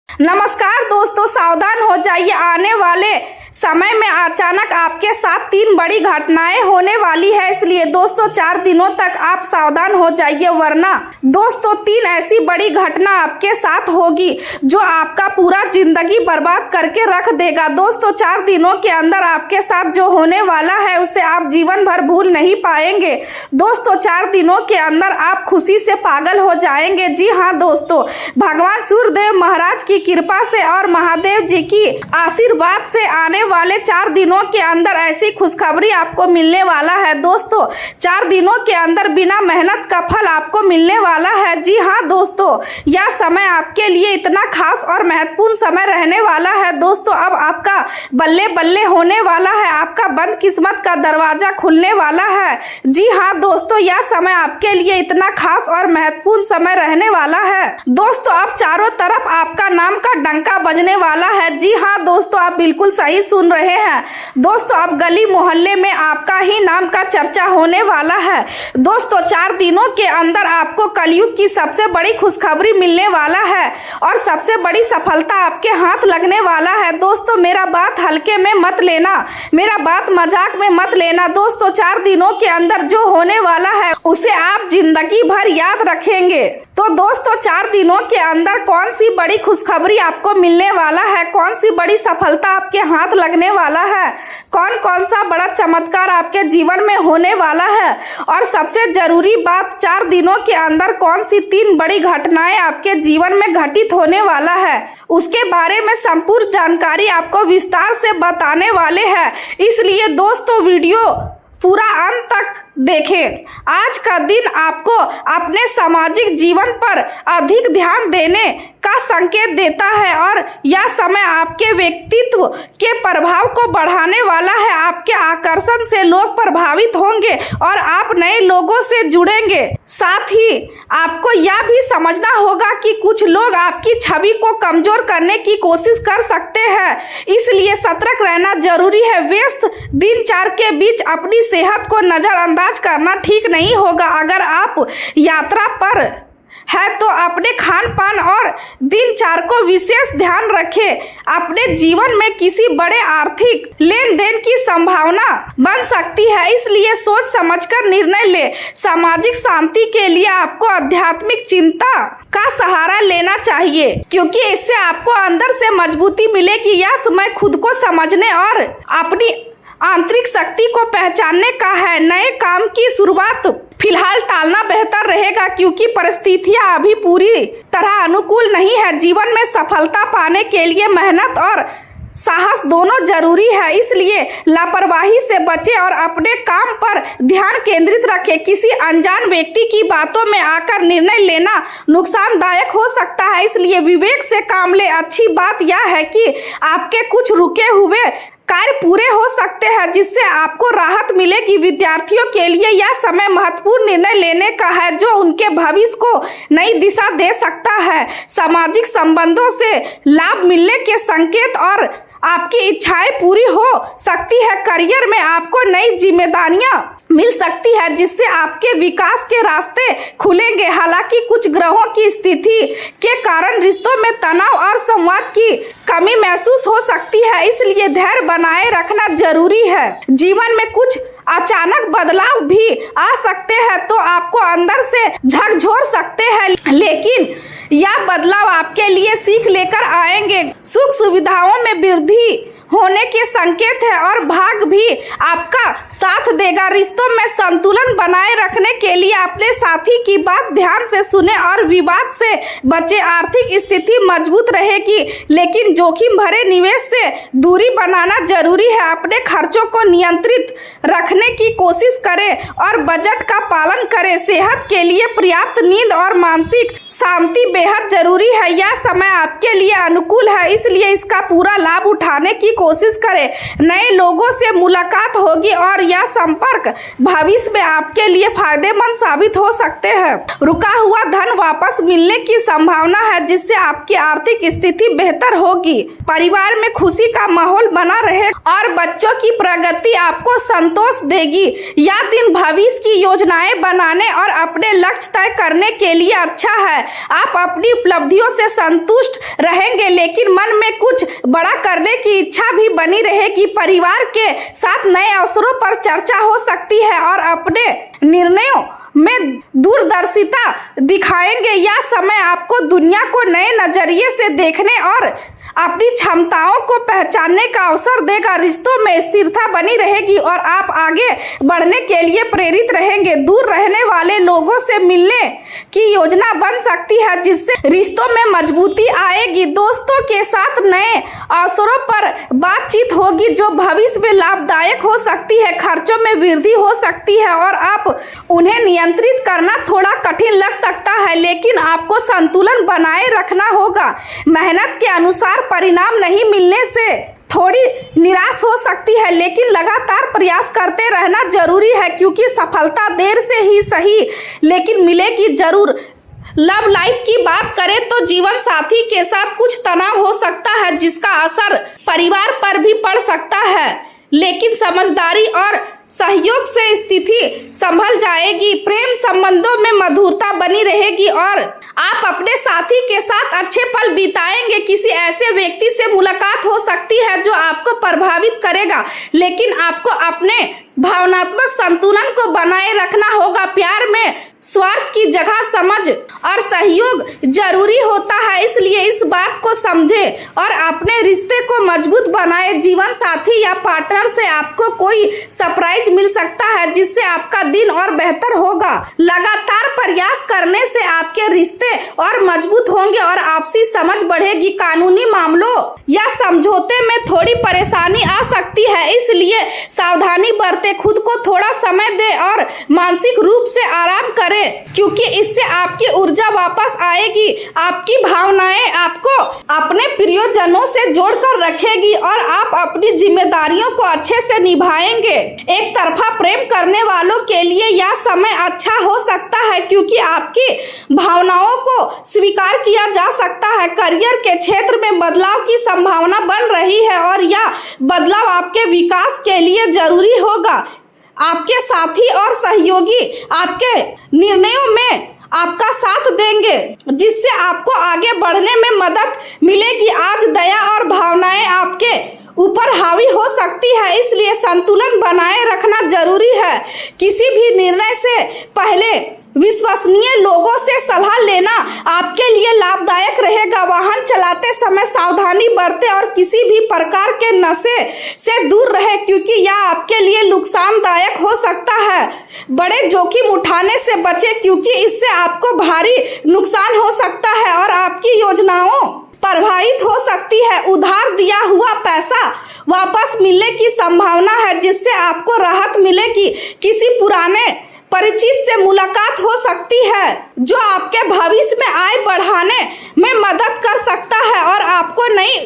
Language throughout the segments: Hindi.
नमस्कार दोस्तों, सावधान हो जाइए। आने वाले समय में अचानक आपके साथ 3 बड़ी घटनाएं होने वाली है, इसलिए दोस्तों 4 दिनों तक आप सावधान हो जाइए, वरना दोस्तों 3 ऐसी बड़ी घटना आपके साथ होगी जो आपका पूरा जिंदगी बर्बाद करके रख देगा। दोस्तों 4 दिनों के अंदर आपके साथ जो होने वाला है उसे आप जीवन भर भूल नहीं पाएंगे। दोस्तों 4 दिनों के अंदर आप खुशी से पागल हो जाएंगे। जी हाँ दोस्तों, भगवान सूर्यदेव महाराज की कृपा से और महादेव जी की आशीर्वाद से आने वाले 4 दिनों के अंदर ऐसी खुशखबरी आपको मिलने वाला है। दोस्तों 4 दिनों के अंदर बिना मेहनत का फल आपको मिलने वाला है। जी हाँ दोस्तों, यह समय आपके लिए इतना खास और महत्वपूर्ण समय रहने वाला है। दोस्तों अब आपका बल्ले बल्ले होने वाला है, आपका बंद किस्मत का दरवाजा खुलने वाला है। जी हाँ दोस्तों, यह समय आपके लिए इतना खास और महत्वपूर्ण समय रहने वाला है। दोस्तों अब चारों तरफ आपका नाम का डंका बजने वाला है। जी हाँ दोस्तों, आप बिल्कुल सही सुन रहे हैं। दोस्तों अब गली मोहल्ले में आपका ही नाम का चर्चा होने वाला है। दोस्तों 4 दिनों के अंदर आपको कलयुग की सबसे बड़ी खुशखबरी मिलने वाला है और सबसे बड़ी सफलता आपके हाथ लगने वाला है। दोस्तों मेरा बात हल्के में मत लेना, मेरा बात मजाक में मत लेना। दोस्तों 4 दिनों के अंदर जो होने वाला है उसे आप जिंदगी भर याद रखेंगे। तो दोस्तों 4 दिनों के अंदर कौन सी बड़ी खुशखबरी आपको मिलने वाला है, कौन सी बड़ी सफलता आपके हाथ लगने वाला है, कौन कौन सा बड़ा चमत्कार आपके जीवन में होने वाला है, और सबसे जरूरी बात 4 दिनों के अंदर कौन सी 3 बड़ी घटनाएं आपके जीवन में घटित होने वाला है, उसके बारे में संपूर्ण जानकारी आपको विस्तार से बताने वाले हैं। इसलिए दोस्तों वीडियो पूरा अंत तक देखें। आज का दिन आपको अपने सामाजिक जीवन पर अधिक ध्यान देने का संकेत देता है और यह समय आपके व्यक्तित्व के प्रभाव को बढ़ाने वाला है। आपके आकर्षण से लोग प्रभावित होंगे और आप नए लोगों से जुड़ेंगे। साथ ही आपको यह भी समझना होगा कि कुछ लोग आपकी छवि को कमजोर करने की कोशिश कर सकते हैं, इसलिए सतर्क रहना जरूरी है। व्यस्त दिनचर्या के बीच अपनी सेहत को नजरअंदाज करना ठीक नहीं होगा। अगर आप यात्रा पर है तो अपने खान पान और दिनचर्या को विशेष ध्यान रखें। अपने जीवन में किसी बड़े आर्थिक लेन देन की संभावना बन सकती है, इसलिए सोच समझकर निर्णय ले। सामाजिक शांति के लिए आपको आध्यात्मिक चिंता का सहारा लेना चाहिए, क्योंकि इससे आपको अंदर से मजबूती मिलेगी। यह समय खुद को समझने और अपनी आंतरिक शक्ति को पहचानने का है। नए काम की शुरुआत फिलहाल टालना बेहतर रहेगा, क्योंकि परिस्थितियां अभी पूरी तरह अनुकूल नहीं है। जीवन में सफलता पाने के लिए मेहनत और साहस दोनों जरूरी है, इसलिए लापरवाही से बचें और अपने काम पर ध्यान केंद्रित रखें। किसी अनजान व्यक्ति की बातों में आकर निर्णय लेना नुकसानदायक हो सकता है, इसलिए विवेक से काम लें। अच्छी बात यह है कि आपके कुछ रुके हुए कार्य पूरे हो सकते हैं, जिससे आपको राहत मिलेगी। विद्यार्थियों के लिए यह समय महत्वपूर्ण निर्णय लेने का है जो उनके भविष्य को नई दिशा दे सकता है। सामाजिक संबंधों से लाभ मिलने के संकेत और आपकी इच्छाएं पूरी हो सकती है। करियर में आपको नई जिम्मेदारियां मिल सकती है, जिससे आपके विकास के रास्ते खुलेंगे। हालांकि कुछ ग्रहों की स्थिति के कारण रिश्तों में तनाव और संवाद की कमी महसूस हो सकती है, इसलिए धैर्य बनाए रखना जरूरी है। जीवन में कुछ अचानक बदलाव भी आ सकते हैं तो आपको अंदर से झकझोर सकते हैं, लेकिन यह बदलाव आपके लिए सीख लेकर आएंगे। सुख सुविधाओं में वृद्धि होने के संकेत है और भाग भी आपका साथ देगा। रिश्तों में संतुलन बनाए रखने के लिए अपने साथी की बात ध्यान से सुने और विवाद से बचे। आर्थिक स्थिति मजबूत रहेगी, लेकिन जोखिम भरे निवेश से दूरी बनाना जरूरी है। अपने खर्चों को नियंत्रित रखने की कोशिश करें और बजट का पालन करें। सेहत के लिए पर्याप्त नींद और मानसिक शांति बेहद जरूरी है। यह समय आपके लिए अनुकूल है, इसलिए इसका पूरा लाभ उठाने की कोशिश करें। नए लोगों से मुलाकात होगी और यह संपर्क भविष्य में आपके लिए फायदेमंद साबित हो सकते हैं। रुका हुआ धन वापस मिलने की संभावना है, जिससे आपकी आर्थिक स्थिति बेहतर होगी। परिवार में खुशी का माहौल बना रहे और बच्चों की प्रगति आपको संतोष देगी। यह दिन भविष्य की योजनाएं बनाने और अपने लक्ष्य तय करने के लिए अच्छा है। आप अपनी उपलब्धियों से संतुष्ट रहेंगे, लेकिन मन में कुछ बड़ा करने की इच्छा भी बनी रहेगी। परिवार के साथ नए अवसरों पर चर्चा हो सकती है और अपने निर्णयों में दूरदर्शिता दिखाएंगे। यह समय आपको दुनिया को नए नजरिए से देखने और अपनी क्षमताओं को पहचानने का अवसर देगा। रिश्तों में स्थिरता बनी रहेगी और आप आगे बढ़ने के लिए प्रेरित रहेंगे। दूर रहने वाले लोगों से मिलने की योजना बन सकती है, जिससे रिश्तों में मजबूती आएगी। दोस्तों के साथ नए अवसरों पर बातचीत होगी जो भविष्य में लाभदायक हो सकती है। खर्चों में वृद्धि हो सकती है और आप उन्हें नियंत्रित करना थोड़ा कठिन लग सकता है, लेकिन आपको संतुलन बनाए रखना होगा। मेहनत के अनुसार परिणाम नहीं मिलने से थोड़ी निराश हो सकती है, लेकिन लगातार प्रयास करते रहना जरूरी है, क्योंकि सफलता देर से ही सही लेकिन मिलेगी जरूर। लव लाइफ की बात करें तो जीवन साथी के साथ कुछ तनाव हो सकता है, जिसका असर परिवार पर भी पड़ सकता है, लेकिन समझदारी और सहयोग से स्थिति संभल जाएगी। प्रेम संबंधों में मधुरता बनी रहेगी और आप अपने साथी के साथ अच्छे पल बिताएंगे। किसी ऐसे व्यक्ति से मुलाकात हो सकती है जो आपको प्रभावित करेगा, लेकिन आपको अपने भावनात्मक संतुलन को बनाए रखना होगा। प्यार में स्वार्थ की जगह समझ और सहयोग जरूरी होता है, इसलिए इस बात को समझे और अपने रिश्ते को मजबूत बनाए। जीवन साथी या पार्टनर से आपको कोई सरप्राइज मिल सकता है, जिससे आपका दिन और बेहतर होगा। लगातार प्रयास करने से आपके रिश्ते और मजबूत होंगे और आपसी समझ बढ़ेगी। कानूनी मामलों या समझौते में थोड़ी परेशानी आ सकती है, इसलिए सावधानी बरतें। खुद को थोड़ा समय दें और मानसिक रूप से आराम करें, क्योंकि इससे आपकी ऊर्जा वापस आएगी। आपकी भावनाएं आपको अपने प्रियजनों से जोड़कर रखेगी और आप अपनी जिम्मेदारियों को अच्छे से निभाएंगे। एक तरफा प्रेम करने वालों के लिए यह समय अच्छा हो सकता है, क्योंकि आपकी भावनाओं को स्वीकार किया जा सकता है। करियर के क्षेत्र में बदलाव की संभावना बन रही है और यह बदलाव आपके विकास के लिए जरूरी होगा। आपके साथी और सहयोगी आपके निर्णयों में आपका साथ देंगे, जिससे आपको आगे बढ़ने में मदद मिलेगी। आज दया और भावनाएं आपके ऊपर हावी हो सकती है, इसलिए संतुलन बनाए रखना जरूरी है। किसी भी निर्णय से पहले विश्वसनीय लोगों से सलाह लेना आपके लिए लाभदायक रहेगा। वाहन चलाते समय सावधानी बरतें और किसी भी प्रकार के नशे से दूर रहे, क्योंकि यह आपके लिए नुकसानदायक हो सकता है। बड़े जोखिम उठाने से बचें, क्योंकि इससे आपको भारी नुकसान हो सकता है और आपकी योजनाओं प्रभावित हो सकती है। उधार दिया हुआ पैसा वापस मिलने की संभावना है, जिससे आपको राहत मिलेगी। किसी पुराने परिचित से मुलाकात हो सकती है जो आपके भविष्य में आय बढ़ाने में मदद कर सकता है और आपको नई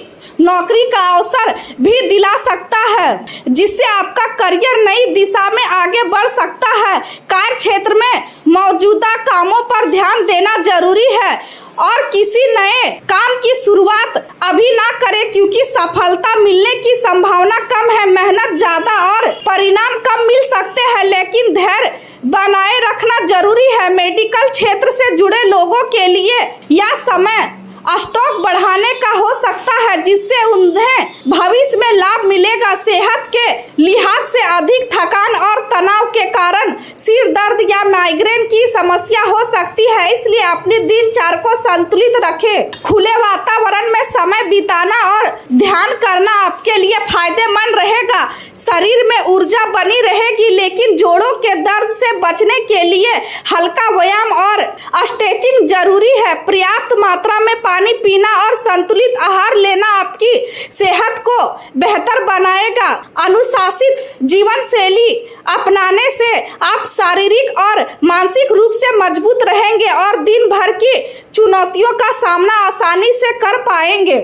नौकरी का अवसर भी दिला सकता है, जिससे आपका करियर नई दिशा में आगे बढ़ सकता है। कार्य क्षेत्र में मौजूदा कामों पर ध्यान देना जरूरी है और किसी नए काम की शुरुआत अभी ना करें, क्योंकि सफलता मिलने की संभावना कम है। मेहनत ज्यादा और परिणाम कम मिल सकते हैं, लेकिन धैर्य बनाए रखना जरूरी है। मेडिकल क्षेत्र से जुड़े लोगों के लिए यह समय स्टॉक बढ़ाने का हो सकता है, जिससे उन्हें भविष्य में लाभ मिलेगा। सेहत के लिहाज से अधिक थकान और तनाव के कारण सिर दर्द या माइग्रेन की समस्या हो सकती है, इसलिए अपनी दिनचर्या को संतुलित रखें। खुले वातावरण में समय बिताना और ध्यान करना आपके लिए फायदेमंद रहेगा। शरीर में ऊर्जा बनी रहेगी, लेकिन जोड़ों के दर्द से बचने के लिए हल्का व्यायाम और स्ट्रेचिंग जरूरी है। पर्याप्त मात्रा में पानी पीना और संतुलित आहार लेना आपकी सेहत को बेहतर बनाएगा। अनुशासित जीवन शैली अपनाने से आप शारीरिक और मानसिक रूप से मजबूत रहेंगे और दिन भर की चुनौतियों का सामना आसानी से कर पाएंगे।